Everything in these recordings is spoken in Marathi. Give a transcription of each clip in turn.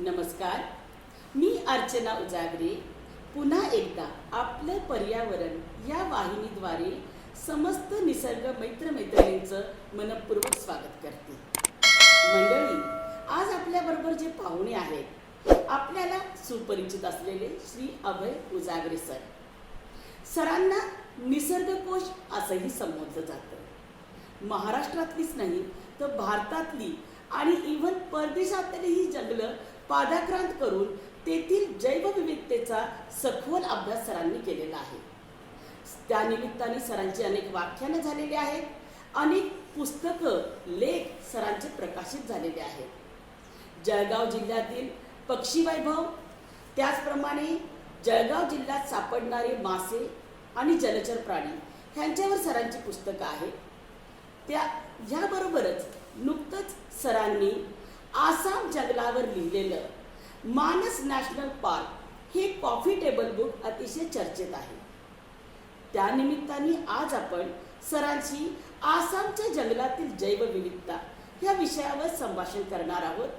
नमस्कार, मी अर्चना उजागरे पुन्हा एकदा आपलं पर्यावरण या वाहिनीद्वारे समस्त निसर्ग मैत्रिणींचं मनपूर्वक स्वागत करते. मंडळी, आज आपल्याबरोबर जे पाहुणे आहेत आपल्याला सुपरिचित असलेले श्री अभय उजागरे सर. सरांना निसर्गकोश असंही संबोधलं जातं. महाराष्ट्रातलीच नाही तर भारतातली आणि इव्हन परदेशातलीही जंगलं पादाक्रांत करून तेथील जैवविविधतेचा सखोल अभ्यास सरांनी केलेला आहे. त्यानिमित्ताने सरांची अनेक व्याख्यानं झालेली आहेत, अनेक पुस्तकं, लेख सरांचे प्रकाशित झालेले आहेत. जळगाव जिल्ह्यातील पक्षी वैभव, त्याचप्रमाणे जळगाव जिल्ह्यात सापडणारे मासे आणि जलचर प्राणी ह्यांच्यावर सरांची पुस्तकं आहेत. ह्याबरोबरच नुकतंच सरांनी आसाम जंगलावर लिहिलेलं मानस नॅशनल पार्क हे कॉफी टेबल बुक अतिशय चर्चेत आहे. त्यानिमित्ताने आज आपण सरांशी आसामच्या जंगलातील जैवविविधता या विषयावर संभाषण करणार आहोत.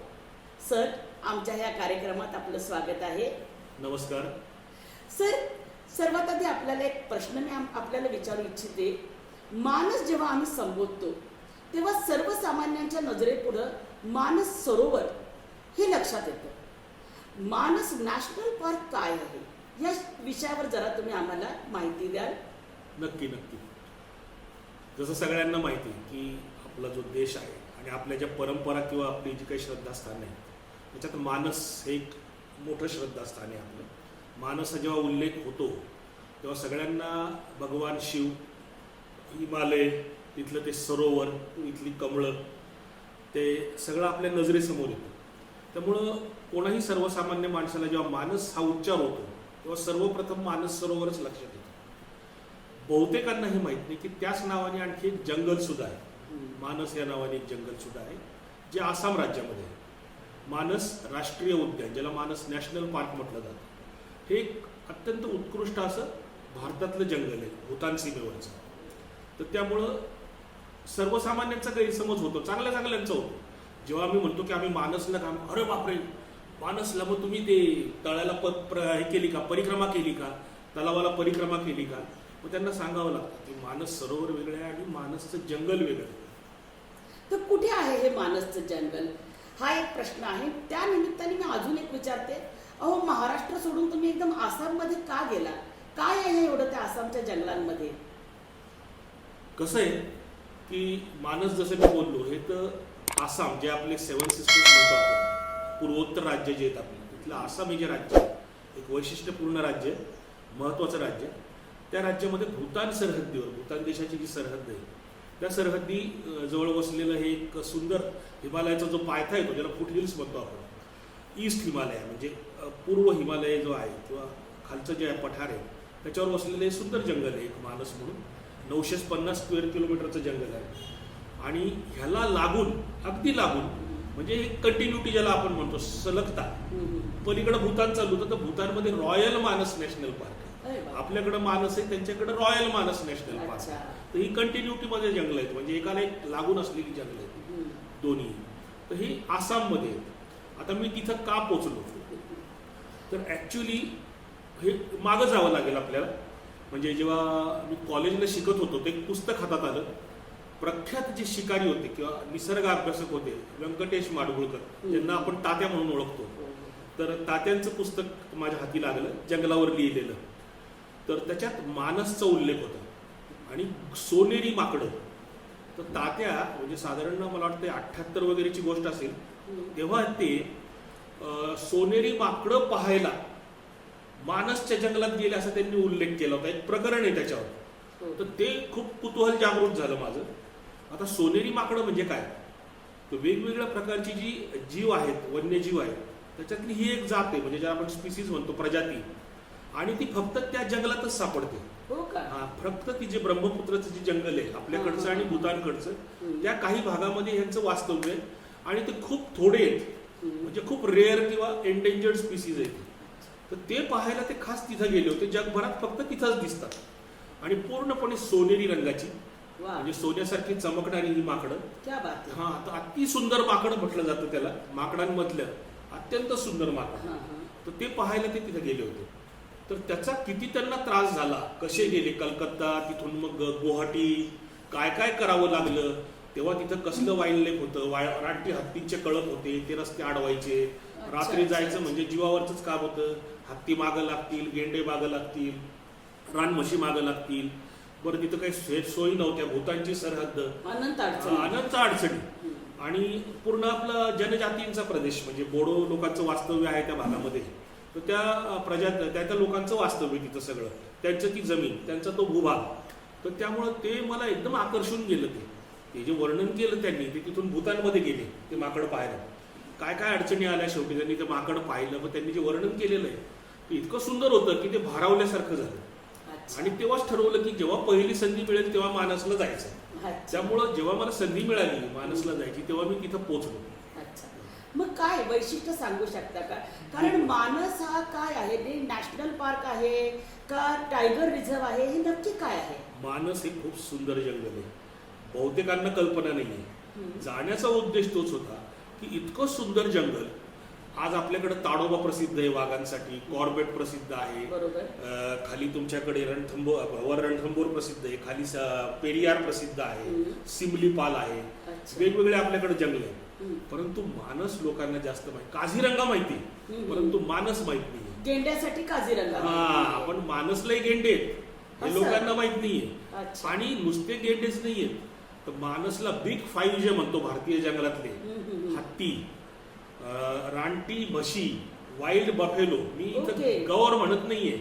सर, आमच्या ह्या कार्यक्रमात आपलं स्वागत आहे. नमस्कार सर. सर्वात आधी आपल्याला एक प्रश्न मी आपल्याला विचारू इच्छिते. मानस जेव्हा आम्ही संबोधतो तेव्हा सर्वसामान्यांच्या नजरेपुढं मानस सरोवर हे लक्षात येतं. मानस नॅशनल पार्क काय आहे या विषयावर जरा तुम्ही आम्हाला माहिती द्याल? नक्की. जसं सगळ्यांना माहिती आहे की आपला जो देश आहे आणि आपल्या ज्या परंपरा किंवा आपली जी काही श्रद्धास्थान आहे त्याच्यात मानस हे एक मोठं श्रद्धास्थान आहे. आपलं मानस जेव्हा उल्लेख होतो तेव्हा सगळ्यांना भगवान शिव, हिमालय, तिथलं ते सरोवर, इथली कमळं, ते सगळं आपल्या नजरेसमोर येतं. त्यामुळं कोणाही सर्वसामान्य माणसाला जेव्हा मानस हा उच्चार होतो तेव्हा सर्वप्रथम मानस सरोवरच लक्षात येतं. बहुतेकांना हे माहीत नाही की त्याच नावाने आणखी एक जंगल सुद्धा आहे. मानस या नावाने एक जंगल सुद्धा आहे जे आसाम राज्यामध्ये आहे. मानस राष्ट्रीय उद्यान, ज्याला मानस नॅशनल पार्क म्हटलं जातं, हे एक अत्यंत उत्कृष्ट असं भारतातलं जंगल आहे, भूतान सीमेवरचं. तर त्यामुळं सर्वसामान्यांचा गैरसमज होतो, चांगल्यांचा होतो. जेव्हा आम्ही म्हणतो की आम्ही मानसला काम, अरे बापरे, मानसला मग तुम्ही ते तळ्याला हे केली का, परिक्रमा केली का, तलावाला परिक्रमा केली का? मग त्यांना सांगावं लागतं की मानस सरोवर वेगळं आहे आणि मानसचं जंगल वेगळं आहे. तर कुठे आहे हे मानसचं जंगल हा एक प्रश्न आहे. त्या निमित्ताने मी अजून एक विचारते. अहो, महाराष्ट्र सोडून तुम्ही एकदम आसाममध्ये का गेला? काय आहे एवढं त्या आसामच्या जंगलांमध्ये? कसं आहे की मानस, जसं मी बोललो, हे तर आसाम, जे आपले 7 सिस्टर्स म्हणतो आपण, पूर्वोत्तर राज्य जे आहेत आपले, तिथलं आसाम हे जे राज्य आहे, एक वैशिष्ट्यपूर्ण राज्य, महत्त्वाचं राज्य. त्या राज्यामध्ये भूतान सरहद्दीवर, भूतान देशाची जी सरहद्द आहे त्या सरहद्दी जवळ वसलेलं हे एक सुंदर हिमालयाचा जो पायथा येतो, ज्याला फूट हिल्स म्हणतो आपण, ईस्ट हिमालय म्हणजे पूर्व हिमालय जो आहे किंवा खालचं जे पठार आहे त्याच्यावर वसलेलं हे सुंदर जंगल आहे एक मानस म्हणून. 950 स्क्वेअर किलोमीटरचं जंगल आहे. आणि ह्याला लागून, अगदी लागून, म्हणजे एक कंटिन्युटी ज्याला आपण म्हणतो, सलगता, पलीकडे भूतान चालू होतं. तर भूतानमध्ये रॉयल मानस नॅशनल पार्क आहे. आपल्याकडे मानस आहे, त्यांच्याकडे रॉयल मानस नॅशनल पार्क. तर ही कंटिन्युटीमध्ये जंगल आहेत, म्हणजे एकाला एक लागून असलेली जंगल आहेत दोन्ही. तर ही आसाममध्ये आहेत. आता मी तिथं का पोचलो, तर ॲक्च्युली हे मागं जावं लागेल आपल्याला. म्हणजे जेव्हा मी कॉलेजला शिकत होतो ते एक पुस्तक हातात आलं. प्रख्यात जे शिकारी होते किंवा निसर्ग अभ्यासक होते, व्यंकटेश माडगुळकर, ज्यांना आपण तात्या म्हणून ओळखतो, तर तात्यांचं पुस्तक माझ्या हाती लागलं, जंगलावर लिहिलेलं. तर त्याच्यात मानसचा उल्लेख होता आणि सोनेरी माकडं. तर तात्या, म्हणजे साधारण मला वाटतं 78 वगैरेची गोष्ट असेल, तेव्हा ते सोनेरी माकडं पाहायला मानसच्या जंगलात गेले असं त्यांनी उल्लेख केला होता. एक प्रकरण आहे त्याच्यावर. तर ते खूप कुतूहल जागृत झालं माझं. आता सोनेरी माकडं म्हणजे काय? तर वेगवेगळ्या प्रकारची जी जीव आहेत, वन्यजीव आहेत, त्याच्यातली ही एक जात आहे, म्हणजे ज्या आपण स्पीसीज म्हणतो, प्रजाती. आणि ती फक्त त्या जंगलातच सापडते. हा, फक्त ती जे ब्रह्मपुत्राचं जे जंगल आहे आपल्याकडचं आणि भूतानकडचं, त्या काही भागामध्ये ह्यांचं वास्तव्य आहे. आणि ते खूप थोडे आहेत, म्हणजे खूप रेअर किंवा एंडेंजर्ड स्पीसीज आहेत. तर ते पाहायला ते खास तिथं गेले होते. जगभरात फक्त तिथंच दिसतात. आणि पूर्णपणे सोनेरी रंगाची, म्हणजे सोन्यासारखी चमकणारी ही माकडं. क्या बात आहे. हा, तर अति सुंदर माकडं म्हटलं जातं त्याला, माकडांमधलं अत्यंत सुंदर माकड. हां, हां. तर ते पाहायला ते तिथे गेले होते. तर त्याचा किती त्यांना त्रास झाला, कसे गेले कलकत्ता, तिथून मग गुवाहाटी, काय काय करावं लागलं. तेव्हा तिथं कसलं वाईल्ड लाईफ होतं, रानटी हत्तींचे कळप होते, ते रस्ते अडवायचे. रात्री जायचं म्हणजे जीवावरच काम होतं. हत्ती मागं लागतील, गेंडे मागं लागतील, रानमशी मागं लागतील. बरं तिथं काही सोयी नव्हत्या, भूतांची सरहद्द, अनंत अडचणी. आणि पूर्ण आपला जनजातींचा प्रदेश म्हणजे बोडो लोकांचं वास्तव्य आहे त्या भागामध्ये. तर त्या लोकांचं वास्तव्य तिथं सगळं, त्यांचं ती जमीन, त्यांचा तो भूभाग. तर त्यामुळं ते मला एकदम आकर्षून गेलं. ते जे वर्णन केलं त्यांनी, ते तिथून भूतानमध्ये गेले ते माकड पाहायला. काय काय अडचणी आल्या, शेवटी त्यांनी ते माकड पाहिलं. मग त्यांनी जे वर्णन केलेलं आहे ते इतकं सुंदर होतं की ते भारावल्यासारखं झालं. आणि तेव्हाच ठरवलं की जेव्हा पहिली संधी मिळेल तेव्हा मानसला जायचं. त्यामुळं जेव्हा मला संधी मिळाली मानसला जायची तेव्हा मी तिथं पोहोचलो. मग काय वैशिष्ट्य सांगू शकता का? कारण मानस हा काय आहे? ते नॅशनल पार्क आहे का टायगर रिझर्व आहे? हे नक्की काय आहे? मानस हे खूप सुंदर जंगल आहे. बहुतेकांना कल्पना नाहीये. जाण्याचा उद्देश तोच होता की इतकं सुंदर जंगल. आज आपल्याकडे ताडोबा प्रसिद्ध आहे वाघांसाठी, कॉर्बेट प्रसिद्ध आहे, खाली तुमच्याकडे रणथंबोर प्रसिद्ध आहे, खाली पेरियार प्रसिद्ध आहे, सिमलीपाल आहे, वेगवेगळे आपल्याकडे जंगल आहे. परंतु मानस लोकांना जास्त माहिती. काझीरंगा माहिती, परंतु मानस माहित नाही. गेंड्यासाठी काझीरंगा. हा, पण मानसलाही गेंडे हे लोकांना माहित नाहीये. आणि नुसते गेंडेच नाहीयेत, तर मानसला बिग 5 जे म्हणतो भारतीय जंगलातले, हत्ती, रानटी म्हशी, वाईल्ड बफेलो. मी इथं गौर म्हणत नाहीये,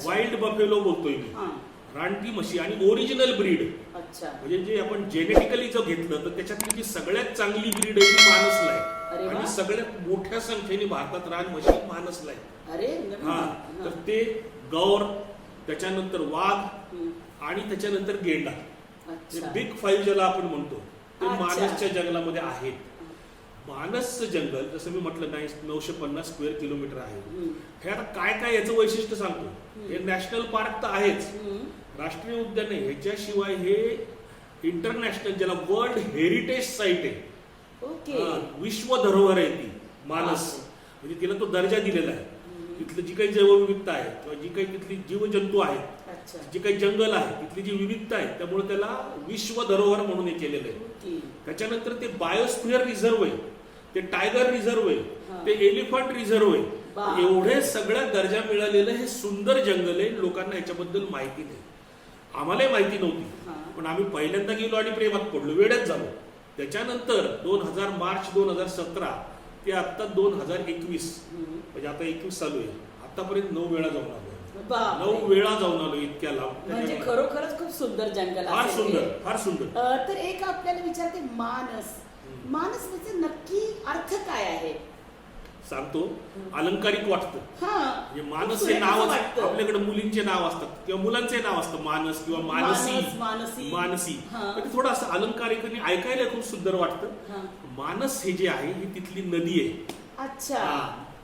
वाईल्ड बफेलो बोलतोय मी. रानटी म्हशी आणि ओरिजिनल ब्रीड, म्हणजे जे आपण जेनेटिकली जो घेतलं तर त्याच्यातली जी सगळ्यात चांगली ब्रीड आहे ती मानसला आहे. आणि सगळ्यात मोठ्या संख्येने भारतात रान म्हशी मानसला आहे. हा, तर ते गौर, त्याच्यानंतर वाघ आणि त्याच्यानंतर गेंडा, बिग 5 ज्याला आपण म्हणतो ते मानसच्या जंगलामध्ये आहेत. मानसचं जंगल जसं मी म्हटलं 950 स्क्वेअर किलोमीटर आहे. हे आता काय काय याचं वैशिष्ट्य सांगतो. हे नॅशनल पार्क तर आहेच, राष्ट्रीय उद्यान आहे, ह्याच्याशिवाय हे इंटरनॅशनल ज्याला वर्ल्ड हेरिटेज साईट आहे, विश्व धरोहर आहे ती मानस. म्हणजे तिला तो दर्जा दिलेला आहे. तिथलं जी काही जैवविविधता आहे किंवा जी काही तिथली जीवजंतू आहेत, जे काही जंगल आहे, तिथली जी विविधता आहे, त्यामुळे त्याला विश्व धरोहर म्हणून हे केलेलं आहे. त्याच्यानंतर ते बायोस्फिअर रिझर्व आहे, ते टायगर रिझर्व आहे, ते एलिफंट रिझर्व आहे. एवढे सगळ्या दर्जा मिळालेलं हे सुंदर जंगल आहे. लोकांना याच्याबद्दल माहिती नाही, आम्हालाही माहिती नव्हती. पण आम्ही पहिल्यांदा गेलो आणि प्रेमात पडलो, वेड्यात झालो. त्याच्यानंतर मार्च 2017 ते आता 2021, म्हणजे आता 21 चालू आहे, आतापर्यंत 9 वेळा जाऊन आलो. 9 वेळा जाऊन आलो इतक्या लांब. म्हणजे खरोखरच खूप सुंदर जंगल, फार सुंदर, फार सुंदर. तर एक आपल्याला विचारते, मानस म्हणजे नक्की अर्थ काय आहे? सांगतो. अलंकारिक वाटतं. म्हणजे मानस हे नाव, आपल्याकडे मुलींचे नाव असतात किंवा मुलांचे नाव असतं, मानस किंवा मानसी. ते थोडं असं अलंकारिक आणि ऐकायला खूप सुंदर वाटतं. मानस हे जे आहे ही तिथली नदी आहे.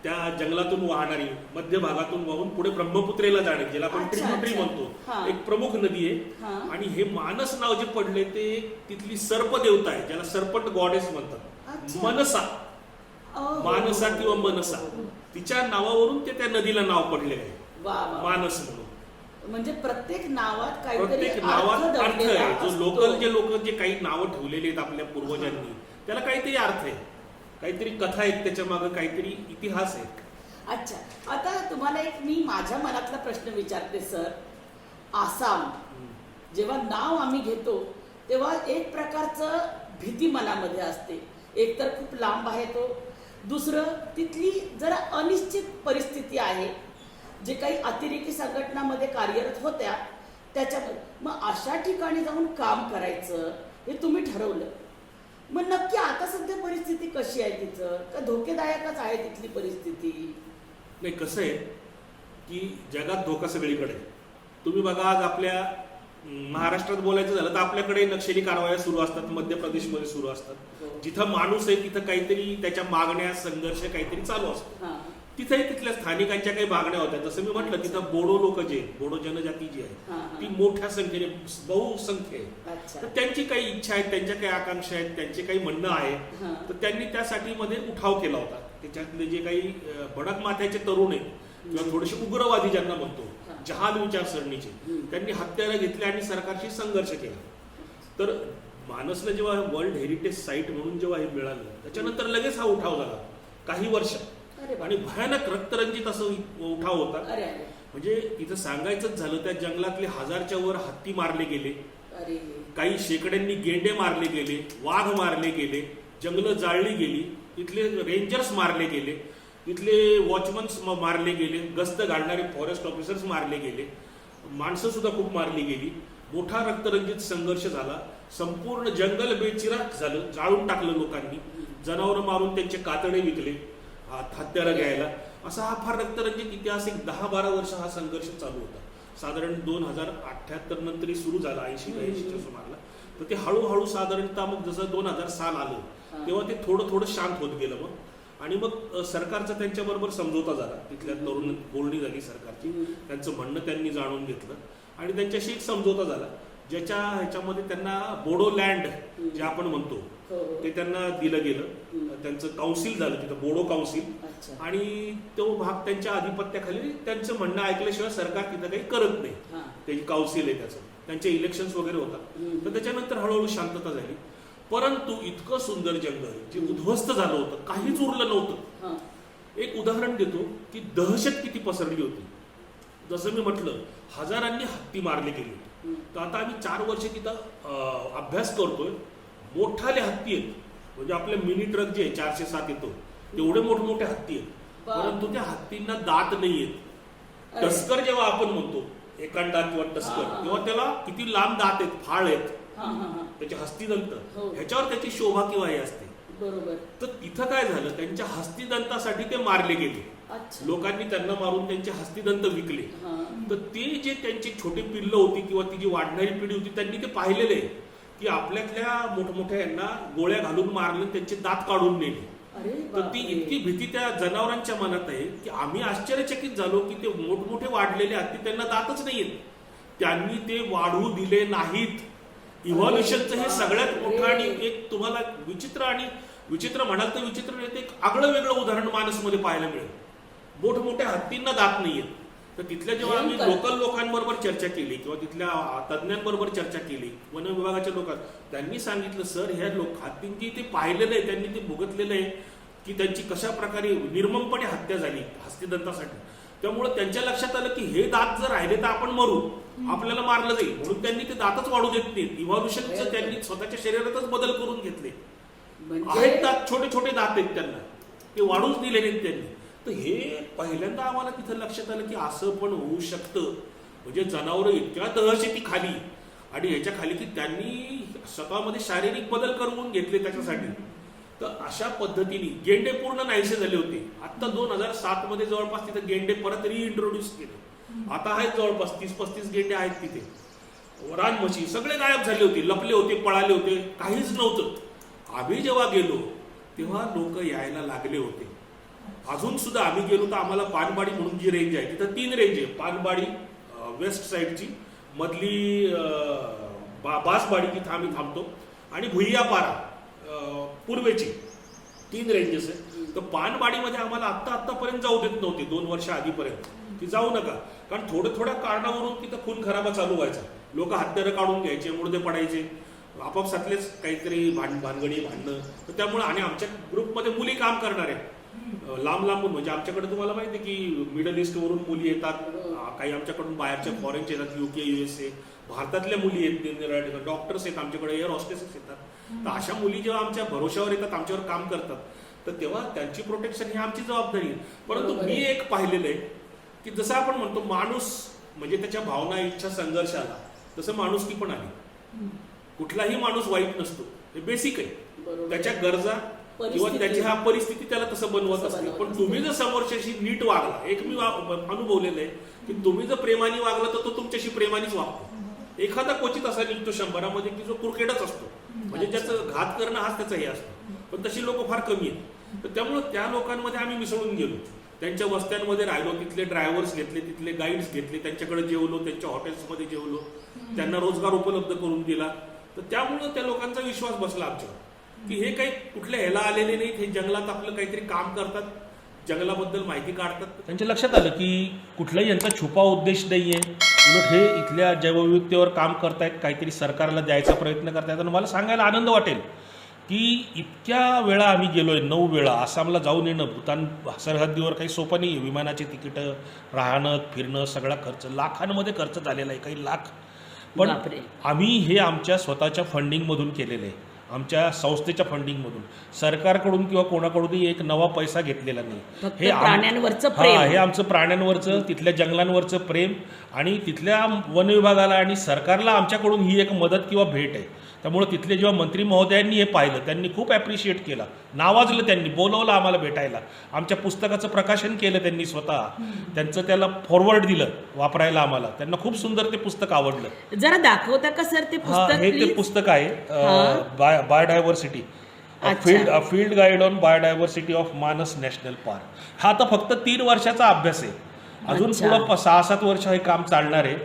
त्या जंगलातून वाहणारी, मध्य भागातून वाहून पुढे ब्रह्मपुत्रेला जाणे, ज्याला आपण ट्रिब्युटरी म्हणतो, एक प्रमुख नदी आहे. आणि हे मानस नाव जे पडले ते तिथली सर्प देवता आहे, ज्याला सर्पंट गॉडेस म्हणतात, मनसा, मानसा किंवा मनसा. तिच्या नावावरून ते त्या नदीला नाव पडलेलं आहे मानस म्हणून. म्हणजे प्रत्येक नावात अर्थ आहे. जो लोक जे काही नावं ठेवलेली आहेत आपल्या पूर्वजांनी, त्याला काहीतरी अर्थ आहे, काहीतरी कथा आहेत त्याच्या मागे, काहीतरी इतिहास आहे. अच्छा, आता तुम्हाला एक मी माझ्या मनातला प्रश्न विचारते सर. आसाम जेव्हा नाव आम्ही घेतो तेव्हा एक प्रकारचं भीती मनामध्ये असते. एक तर खूप लांब आहे तो, दुसरं तिथली जरा अनिश्चित परिस्थिती आहे. जे काही अतिरेकी संघटनामध्ये कार्यरत होत्या त्याच्यामध्ये, मग अशा ठिकाणी जाऊन काम करायचं हे तुम्ही ठरवलं. मग नक्की आता सध्या परिस्थिती कशी आहे तिचं? का धोकेदायकच आहे तिथली परिस्थिती? नाही, कसं आहे की जगात धोका सगळीकडे. तुम्ही बघा, आज आपल्या महाराष्ट्रात बोलायचं झालं तर आपल्याकडे नक्षली कारवाया सुरू असतात, मध्य प्रदेशमध्ये सुरू असतात. जिथं माणूस आहे तिथं काहीतरी त्याच्या मागण्या, संघर्ष काहीतरी चालू असतो. तिथेही तिथल्या स्थानिकांच्या काही मागण्या होत्या. जसं मी म्हटलं, तिथं बोडो लोक जे, बोडो जनजाती जी आहे ती मोठ्या संख्येने, बहुसंख्य आहे. तर त्यांची काही इच्छा आहेत, त्यांच्या काही आकांक्षा आहेत, त्यांचे काही म्हणणं आहे. तर त्यांनी त्यासाठी मध्ये उठाव केला होता. त्याच्यातले जे काही भडक माथ्याचे तरुण आहेत किंवा थोडेसे उग्रवादी ज्यांना म्हणतो, जहाल विचारसरणीचे, त्यांनी हत्यारं घेतली आणि सरकारशी संघर्ष केला. तर मानसला जेव्हा वर्ल्ड हेरिटेज साईट म्हणून जेव्हा हे मिळालं, त्याच्यानंतर लगेच हा उठाव झाला काही वर्ष, आणि भयानक रक्तरंजित असं उठाव होता. म्हणजे इथं सांगायचंच झालं, त्या जंगलातले 1000च्या वर हत्ती मारले गेले, काही शेकड्यांनी गेंडे मारले गेले, वाघ मारले गेले, जंगलं जाळली गेली, इथले रेंजर्स मारले गेले, इथले वॉचमन्स मारले गेले, गस्त घालणारे फॉरेस्ट ऑफिसर्स मारले गेले, माणसं सुद्धा खूप मारली गेली. मोठा रक्तरंजित संघर्ष झाला. संपूर्ण जंगल बेचिराख झालं, जाळून टाकलं लोकांनी, जनावरं मारून त्यांचे कातडे विकले हत्यारं घ्यायला. असा हा फार रक्तरंजित इतिहास 10-12 वर्ष हा संघर्ष चालू होता. साधारण 2078 नंतरही सुरू झाला, 80-82च्या सुमाराला. तर ते हळूहळू साधारणतः मग जसं 2000 साल आलं तेव्हा ते थोडं थोडं शांत होत गेलं मग. आणि मग सरकारचा त्यांच्याबरोबर समझोता झाला, तिथल्या तरुण बोलणी झाली सरकारची, त्यांचं म्हणणं त्यांनी जाणून घेतलं आणि त्यांच्याशी एक समझोता झाला, ज्याच्या ह्याच्यामध्ये त्यांना बोडोलँड जे आपण म्हणतो ते त्यांना दिलं गेलं. त्यांचं काउन्सिल झालं तिथं, बोडो काउन्सिल, आणि तो भाग त्यांच्या आधिपत्याखाली, त्यांचं म्हणणं ऐकल्याशिवाय सरकार तिथं काही करत नाही. त्याची काउन्सिल आहे, त्याचं त्यांचे इलेक्शन्स वगैरे होतात. तर त्याच्यानंतर हळूहळू शांतता झाली. परंतु इतकं सुंदर जंगल जे उद्ध्वस्त झालं होतं, काहीच उरलं नव्हतं. एक उदाहरण देतो की दहशत किती पसरली होती. जसं मी म्हटलं, हजारांनी हत्ती मारले गेले. तर आता आम्ही 4 वर्ष तिथं अभ्यास करतोय. मोठाले हत्ती आहेत, म्हणजे आपले मिनी ट्रक जे 407 येतो तेवढे मोठमोठे हत्ती आहेत. परंतु त्या हत्तींना दात नाही आहेत. टस्कर जेव्हा आपण म्हणतो, एकांडा किंवा टस्कर, तेव्हा त्याला किती लांब दात आहेत, फाळ आहेत, त्याचे हस्तिदंत, ह्याच्यावर त्याची शोभा किंवा हे असते. बरोबर. तर इथं काय झालं, त्यांच्या हस्तिदंतासाठी ते मारले गेले. लोकांनी त्यांना मारून त्यांचे हस्तिदंत विकले. तर ते जे त्यांची छोटी पिल्लं होती किंवा ती जी वाढणारी पिढी होती, त्यांनी ते पाहिलेले की आपल्यातल्या मोठमोठ्या यांना गोळ्या घालून मारले, त्यांचे दात काढून नेले. तर ती इतकी भीती त्या जनावरांच्या मनात आहे की आम्ही आश्चर्यचकित झालो की ते मोठमोठे वाढलेले हत्ती, त्यांना दातच नाहीयेत, त्यांनी ते वाढू दिले नाहीत. इव्हॉल्युशनचं हे सगळ्यात मोठं आणि एक तुम्हाला विचित्र म्हणाल तर विचित्र नाही, एक आगळं वेगळं उदाहरण मानसमध्ये पाहायला मिळेल. मोठमोठ्या हत्तींना दात नाहीयेत. तर तिथल्या जेव्हा आम्ही लोकल लोकांबरोबर चर्चा केली किंवा तिथल्या तज्ज्ञांबरोबर चर्चा केली, वन विभागाच्या लोकांना, त्यांनी सांगितलं, सर ह्या हत्तींची ते पाहिलेलं आहे, त्यांनी ते भोगतलेलं आहे की त्यांची कशा प्रकारे निर्ममपणे हत्या झाली हस्तिदंतासाठी. त्यामुळे त्यांच्या लक्षात आलं की हे दात जर राहिले तर आपण मरू, आपल्याला मारलं जाईल, म्हणून त्यांनी ते दातच वाढू देत नाहीत. इव्हॉल्युशनचं त्यांनी स्वतःच्या शरीरातच बदल करून घेतले. आहेत दात, छोटे छोटे दात आहेत त्यांना, ते वाढूच दिले नाहीत त्यांनी. तर हे पहिल्यांदा आम्हाला तिथं लक्षात आलं की असं पण होऊ शकतं. म्हणजे जनावरं इतक्या दहशती खाली आणि ह्याच्या खाली की त्यांनी स्वतःमध्ये शारीरिक बदल करून घेतले त्याच्यासाठी. तर अशा पद्धतीने गेंडे पूर्ण नाहीसे झाले होते. आता 2007 मध्ये जवळपास तिथे गेंडे परत रिइंट्रोड्यूस केले. आता आहेत जवळपास 30-35 गेंडे आहेत तिथे. रान म्हशी सगळे गायब झाले होते, लपले होते, पळाले होते, काहीच नव्हतं. आम्ही जेव्हा गेलो तेव्हा लोक यायला लागले होते. अजून सुद्धा आम्ही गेलो तर आम्हाला पानबाडी म्हणून जी रेंज आहे तिथं 3 रेंज आहे. पानबाडी वेस्ट साईडची, मधली बासबाडी जिथं आम्ही थांबतो, आणि भुईयापारा पूर्वेची 3 रेंजेस आहे. तर पानबाडीमध्ये आम्हाला आत्तापर्यंत जाऊ देत नव्हते 2 वर्ष आधीपर्यंत की जाऊ नका, कारण थोड्या कारणावरून तिथं खून खराबा चालू व्हायचा. लोक हत्यारं काढून घ्यायचे, मुर्दे पडायचे, आपापसातलेच काहीतरी भानगडी भांडणं. तर त्यामुळे, आणि आमच्या ग्रुपमध्ये मुली काम करणारे लांब लांबून, म्हणजे आमच्याकडे तुम्हाला माहिती आहे की मिडल ईस्ट वरून मुली येतात, काही आमच्याकडून बाहेरच्या फॉरेनच्या येतात, UK USA, भारतातल्या मुली आहेत, डॉक्टर्स आहेत आमच्याकडे, एअर हॉस्टेसेस येतात. तर अशा मुली जेव्हा आमच्या भरोशावर येतात, आमच्यावर काम करतात, तर तेव्हा त्यांची प्रोटेक्शन ही आमची जबाबदारी आहे. परंतु मी एक पाहिलेलं आहे की जसं आपण म्हणतो माणूस म्हणजे त्याच्या भावना, इच्छा, संघर्षाला तसं माणुसकी पण आहे. कुठलाही माणूस वाईट नसतो, हे बेसिक आहे. त्याच्या गरजा किंवा त्याची हा परिस्थिती त्याला तसं बनवत असते. पण तुम्ही जर समोरच्याशी नीट वागला, एक मी अनुभवलेलं आहे की तुम्ही जर प्रेमाने वागला तर तो तुमच्याशी प्रेमानेच वागतो. एखादा क्वचित असा निघतो 100 की जो कुरकेडच असतो, म्हणजे ज्याचं घात करणं हाच त्याचा हे असतो. पण तशी लोक फार कमी आहेत. तर त्यामुळे त्या लोकांमध्ये आम्ही मिसळून गेलो, त्यांच्या वस्त्यांमध्ये राहिलो, तिथले ड्रायव्हर्स घेतले, तिथले गाईड्स घेतले, त्यांच्याकडे जेवलो, त्यांच्या हॉटेल्समध्ये जेवलो, त्यांना रोजगार उपलब्ध करून दिला. तर त्यामुळं त्या लोकांचा विश्वास बसला आमच्यावर. की हे काही कुठल्या ह्याला आलेले नाहीत, हे जंगलात आपलं काहीतरी काम करतात, जंगलाबद्दल माहिती काढतात. त्यांच्या लक्षात आलं की कुठलाही यांचा छुपा उद्देश नाहीये, उलट हे इथल्या जैवविविधतेवर काम करतायत, काहीतरी सरकारला द्यायचा प्रयत्न करतायत. आणि मला सांगायला आनंद वाटेल की इतक्या वेळा आम्ही गेलोय, 9 वेळा आसामला जाऊन येणं, भूतान सरहद्दीवर काही सोपं नाही. विमानाची तिकीटं, राहणं, फिरणं, सगळा खर्च लाखांमध्ये खर्च झालेला आहे, काही लाख. पण बापरे. आम्ही हे आमच्या स्वतःच्या फंडिंगमधून केलेलं आहे, आमच्या संस्थेच्या फंडिंगमधून. सरकारकडून किंवा कोणाकडूनही एक नवा पैसा घेतलेला नाही. फक्त हे प्राण्यांवरचं प्रेम. हे आमचं प्राण्यांवरचं, तिथल्या जंगलांवरचं प्रेम आणि तिथल्या वन विभागाला आणि सरकारला आमच्याकडून ही एक मदत किंवा भेट आहे. त्यामुळे तिथले जेव्हा मंत्री महोदयांनी हे पाहिलं, त्यांनी खूप ॲप्रिशिएट केलं, नावाजलं, त्यांनी बोलवलं आम्हाला भेटायला. आमच्या पुस्तकाचं प्रकाशन केलं त्यांनी स्वतः, त्यांचं त्याला फॉरवर्ड दिलं वापरायला आम्हाला. त्यांना खूप सुंदर ते पुस्तक आवडलं. जरा दाखवता का सर ते पुस्तक? हे ते please? पुस्तक आहे बायोडायव्हर्सिटी, अच्छा. Field guide on biodiversity of मानस नॅशनल पार्क. हा आता फक्त 3 वर्षाचा अभ्यास आहे, अजून अच्छा. पुढं 6-7 वर्ष हे काम चालणार आहे.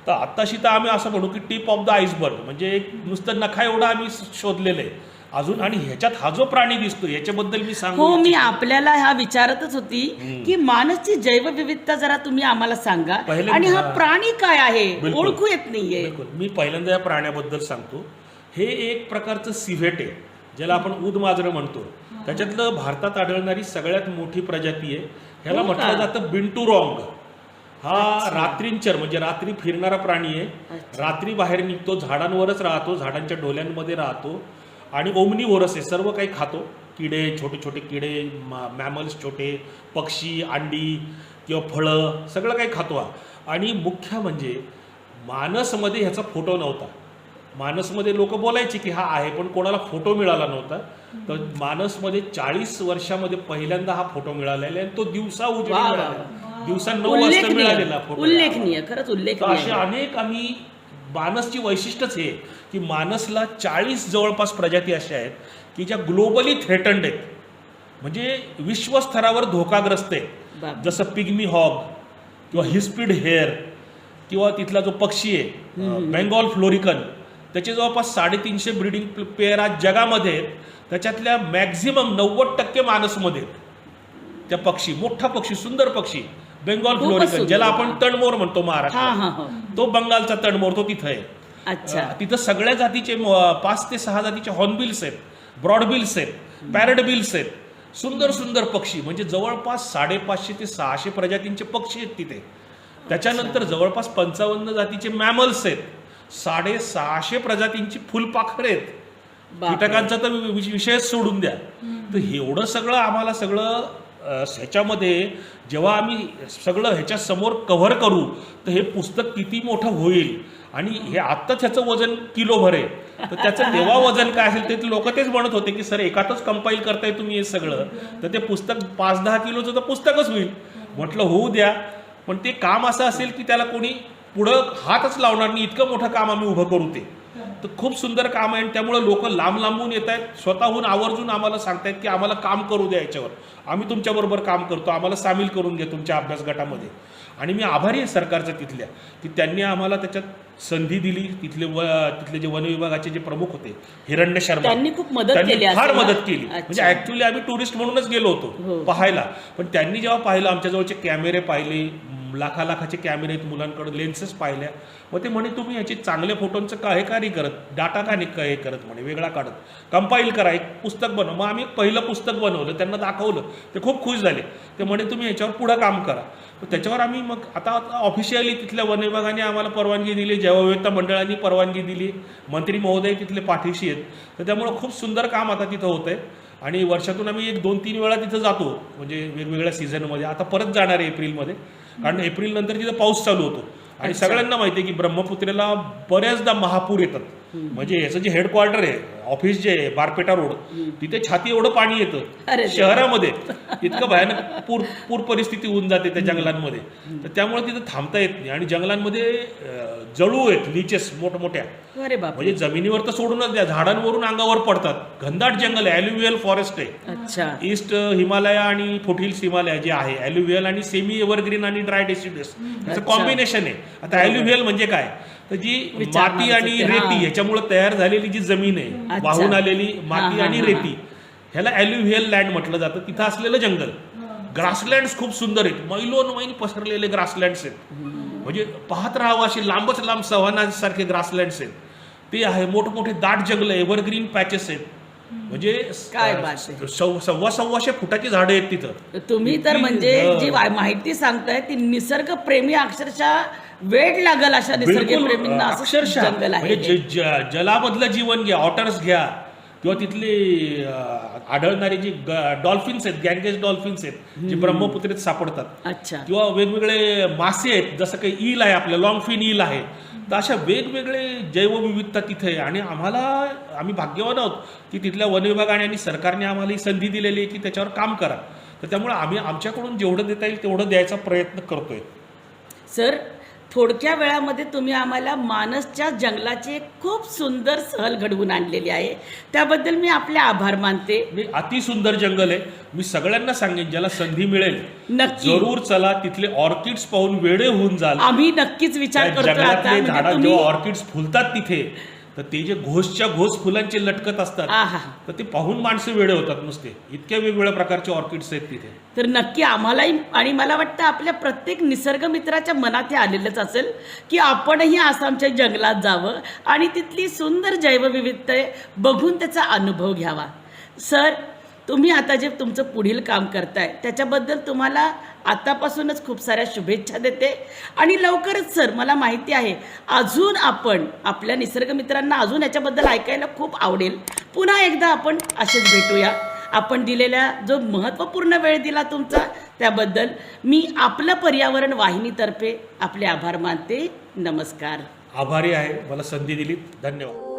तर आत्ताशी तर आम्ही असं म्हणू की टिप ऑफ द आईसबर्ग, म्हणजे एक नुसतं नखा एवढा आम्ही शोधलेलं आहे अजून. आणि ह्याच्यात हा जो प्राणी दिसतो याच्याबद्दल मी सांगू हो, मी इच्छितो. आपल्याला हा विचारतच होती की मानसची जैवविविधता जरा तुम्ही आम्हाला सांगा, पहिले- आणि हा प्राणी काय आहे बिलकुल. ओळखू येत नाहीये. बिलकुल. मी पहिल्यांदा या प्राण्याबद्दल सांगतो. हे एक प्रकारचं सिव्हेट आहे, ज्याला आपण ऊद मांजरं म्हणतो. त्याच्यातलं भारतात आढळणारी सगळ्यात मोठी प्रजाती आहे. ह्याला हो का? म्हटलं जातं बिंटुरॉंग. हा अच्छा. रात्रींचर म्हणजे रात्री फिरणारा प्राणी आहे. अच्छा. रात्री बाहेर निघतो, झाडांवरच राहतो, झाडांच्या डोल्यांमध्ये राहतो आणि ओमनिव्होरस आहे, सर्व काही खातो. किडे, छोटे छोटे किडे, मॅमल्स, छोटे पक्षी, अंडी किंवा फळं, सगळं काही खातो हा. आणि मुख्य म्हणजे मानसमध्ये ह्याचा फोटो नव्हता. मानसमध्ये लोक बोलायचे की हा आहे, पण कोणाला फोटो मिळाला नव्हता. तर मानसमध्ये 40 वर्षामध्ये पहिल्यांदा हा फोटो मिळालेला आहे. तो दिवसा उजेडी वा, वा, मिळाला, दिवसा 9 वाजता मिळालेला फोटो. उल्लेखनीय, खरंच तर उल्लेखनीय. असे अनेक आम्ही, मानसची वैशिष्ट्यच हे की मानसला 40 जवळपास प्रजाती अशा आहेत की ज्या ग्लोबली थ्रेटन्ड आहेत, म्हणजे विश्वस्तरावर धोकाग्रस्त आहेत. बाप. जसं पिग्मी हॉग किंवा हिस्पिड हेअर किंवा तिथला जो पक्षी आहे बेंगॉल फ्लोरिकन, त्याचे जवळपास 350 ब्रीडिंग पेअर आज जगामध्ये आहेत. त्याच्यातल्या मॅक्झिमम 90% मानसमध्ये आहेत. त्या पक्षी, मोठा पक्षी, सुंदर पक्षी बेंगॉल खूपच फ्लोरिकन, सुंदर. ज्याला आपण तणमोर म्हणतो हा महाराष्ट्रात, हा हा. तो बंगालचा तणमोर, तो तिथं आहे. अच्छा. तिथं सगळ्या जातीचे 5 ते 6 जातीचे हॉर्नबिल्स आहेत, ब्रॉडबिल्स आहेत, पॅरटबिल्स आहेत, सुंदर सुंदर पक्षी. म्हणजे जवळपास 550 ते 600 प्रजातींचे पक्षी आहेत तिथे. त्याच्यानंतर जवळपास 55 जातीचे मॅमल्स आहेत, 650 प्रजातींची फुलपाखरं आहेत. बापरे. कीटकांचा तर विषयच सोडून द्या. तर एवढं सगळं आम्हाला सगळं ह्याच्यामध्ये जेव्हा आम्ही सगळं ह्याच्या समोर कव्हर करू, तर हे पुस्तक किती मोठं होईल. आणि हे आत्ताच ह्याचं वजन किलोभर आहे, तर त्याचं तेव्हा वजन काय असेल ते लोक तेच म्हणत होते की सर एकातच कंपाईल करताय तुम्ही हे सगळं, तर ते पुस्तक 5-10 किलोचं तर पुस्तकच होईल. म्हटलं होऊ द्या, पण ते काम असं असेल की त्याला कोणी पुढं हातच लावणार नाही, इतकं मोठं काम आम्ही उभं करू. ते तर खूप सुंदर काम आहे. आणि त्यामुळे लोक लांब लांबून येत आहेत, स्वतःहून आवर्जून आम्हाला सांगतायत की आम्हाला काम करू द्या याच्यावर, आम्ही तुमच्याबरोबर काम करतो, आम्हाला सामील करून घ्या तुमच्या अभ्यास गटामध्ये. आणि मी आभारी आहे सरकारचं तिथल्या, की त्यांनी आम्हाला त्याच्यात संधी दिली. तिथले जे वन विभागाचे जे प्रमुख होते हिरण्य शर्मा, त्यांनी खूप मदत त्यांनी केली फार असेल ना? मदत केली. म्हणजे अच्छा. ऍक्च्युली आम्ही टुरिस्ट म्हणूनच गेलो हो. होतो पाहायला, पण त्यांनी जेव्हा पाहिलं, आमच्याजवळचे कॅमेरे पाहिले, लाखाचे कॅमेरे आहेत, मुलांकडे लेन्सेस पाहिल्या, मग ते म्हणे तुम्ही याचे चांगल्या फोटोंचं का हे का नाही करत, डाटा का नाही हे करत, म्हणे वेगळा काढत, कंपाईल करा, एक पुस्तक बनव. मग आम्ही एक पहिलं पुस्तक बनवलं, त्यांना दाखवलं, ते खूप खुश झाले. ते म्हणे तुम्ही याच्यावर पुढं काम करा. त्याच्यावर आम्ही मग आता ऑफिशियली तिथल्या वन विभागाने आम्हाला परवानगी दिली, जैवविविधता मंडळाने परवानगी दिली, मंत्री महोदय तिथले पाठीशी आहेत. तर त्यामुळं खूप सुंदर काम आता तिथं होतं आहे. आणि वर्षातून आम्ही 1-2-3 वेळा तिथं जातो, म्हणजे वेगवेगळ्या सीझनमध्ये. आता परत जाणार आहे एप्रिलमध्ये, कारण एप्रिल नंतर तिथं पाऊस चालू होतो. आणि सगळ्यांना माहिती आहे की ब्रह्मपुत्रेला बऱ्याचदा महापूर येतात. म्हणजे याचं जे हेडक्वार्टर आहे, ऑफिस जे आहे बारपेटा रोड, तिथे छाती एवढं पाणी अरे येतं देवा. शहरामध्ये, इतकं भयानक पूर परिस्थिती होऊन जाते त्या जंगलांमध्ये. तर त्यामुळे तिथं थांबता येत नाही. आणि जंगलांमध्ये जळू आहेत, लिचेस मोठमोठ्या, अरे बाप. म्हणजे जमिनीवर तर सोडूनच द्या, झाडांवरून अंगावर पडतात. घनदाट जंगल आहे, ॲल्युव्हियल फॉरेस्ट आहे. अच्छा. ईस्ट हिमालय आणि फुटहिल्स हिमालय जे आहे, ॲल्युव्हियल आणि सेमी एव्हरग्रीन आणि ड्राय डेसिड्युअस याचं अच्छा. कॉम्बिनेशन आहे. आता ॲल्युव्हियल म्हणजे काय, तर जी विचारणार माती आणि होते. रेती हां. ह्याच्यामुळे तयार झालेली जी जमीन आहे, अच्छा. वाहून आलेली माती हां, आणि हां, रेती, ह्याला ॲल्युव्हियल लँड म्हटलं जातं. तिथं असलेलं जंगल, ग्रासलँड्स खूप सुंदर आहेत, मैलोन पसरलेले ग्रासलँड्स आहेत, म्हणजे पाहत राहावं असे लांबच लांब सव्हानासारखे ग्रासलँड्स आहेत ते आहे. मोठमोठे दाट जंगल, एव्हरग्रीन पॅचेस आहेत, म्हणजे काय बात आहे. 1,200 फुटाची झाडं आहेत तिथं. तुम्ही तर इतकी- म्हणजे हं. जी माहिती सांगताय ती निसर्ग प्रेमी अक्षरशः वेळ लागल अशा निसर्ग बिलकुल, प्रेमींना असं अक्षरशः जंगल आहे म्हणजे हे. जलामधलं जीवन घ्या, ऑटर्स घ्या, किंवा तिथले आढळणारे जे डॉल्फिन्स आहेत, गँगेस डॉल्फिन्स आहेत जे ब्रह्मपुत्रेत सापडतात, अच्छा. किंवा वेगवेगळे मासे आहेत, जसं काही ईल आहे आपलं, लॉंगफिन ईल आहे. तर अशा वेगवेगळे जैवविविधता तिथे आहे. आणि आम्ही भाग्यवान आहोत की तिथल्या वन विभागाने आणि सरकारने आम्हाला ही संधी दिलेली आहे की त्याच्यावर काम करा. तर त्यामुळे आम्ही आमच्याकडून जेवढं देता येईल तेवढं द्यायचा प्रयत्न करतोय. सर, थोडक्या वेळामध्ये तुम्ही आम्हाला मानसच्या जंगलाची एक खूप सुंदर सहल घडवून आणलेली आहे, त्याबद्दल मी आपले आभार मानते. मी अतिसुंदर जंगल आहे. मी सगळ्यांना सांगेन ज्याला संधी मिळेल नक्की. जरूर चला, तिथले ऑर्किड्स पाहून वेडे होऊन जाल. आम्ही नक्कीच विचार त्या करतोय आता जंगलातले म्हणजे झाडं तुम्ही जेव्हा ऑर्किड्स फुलतात तिथे, तर ते जे घोसच्या घोस फुलांचे लटकत असतात, आहा. तर ते पाहून माणसं वेडे होतात नुसते. इतक्या वेगवेगळ्या प्रकारचे ऑर्किड्स आहेत तिथे. तर नक्की आम्हालाही आणि मला वाटतं आपल्या प्रत्येक निसर्ग मित्राच्या मनात हे आलेलंच असेल की आपणही आसामच्या जंगलात जावं आणि तिथली सुंदर जैवविविधता बघून त्याचा अनुभव घ्यावा. सर, तुम्ही आता जे तुमचं पुढील काम करताय त्याच्याबद्दल तुम्हाला आतापासूनच खूप साऱ्या शुभेच्छा देते. आणि लवकरच सर, मला माहिती आहे अजून आपण आपल्या निसर्ग मित्रांना अजून याच्याबद्दल ऐकायला खूप आवडेल. पुन्हा एकदा आपण असेच भेटूया. आपण दिलेल्या जो महत्त्वपूर्ण वेळ दिला तुमचा त्याबद्दल मी आपलं पर्यावरण वाहिनीतर्फे आपले आभार मानते. नमस्कार. आभारी आहे मला संधी दिली. धन्यवाद.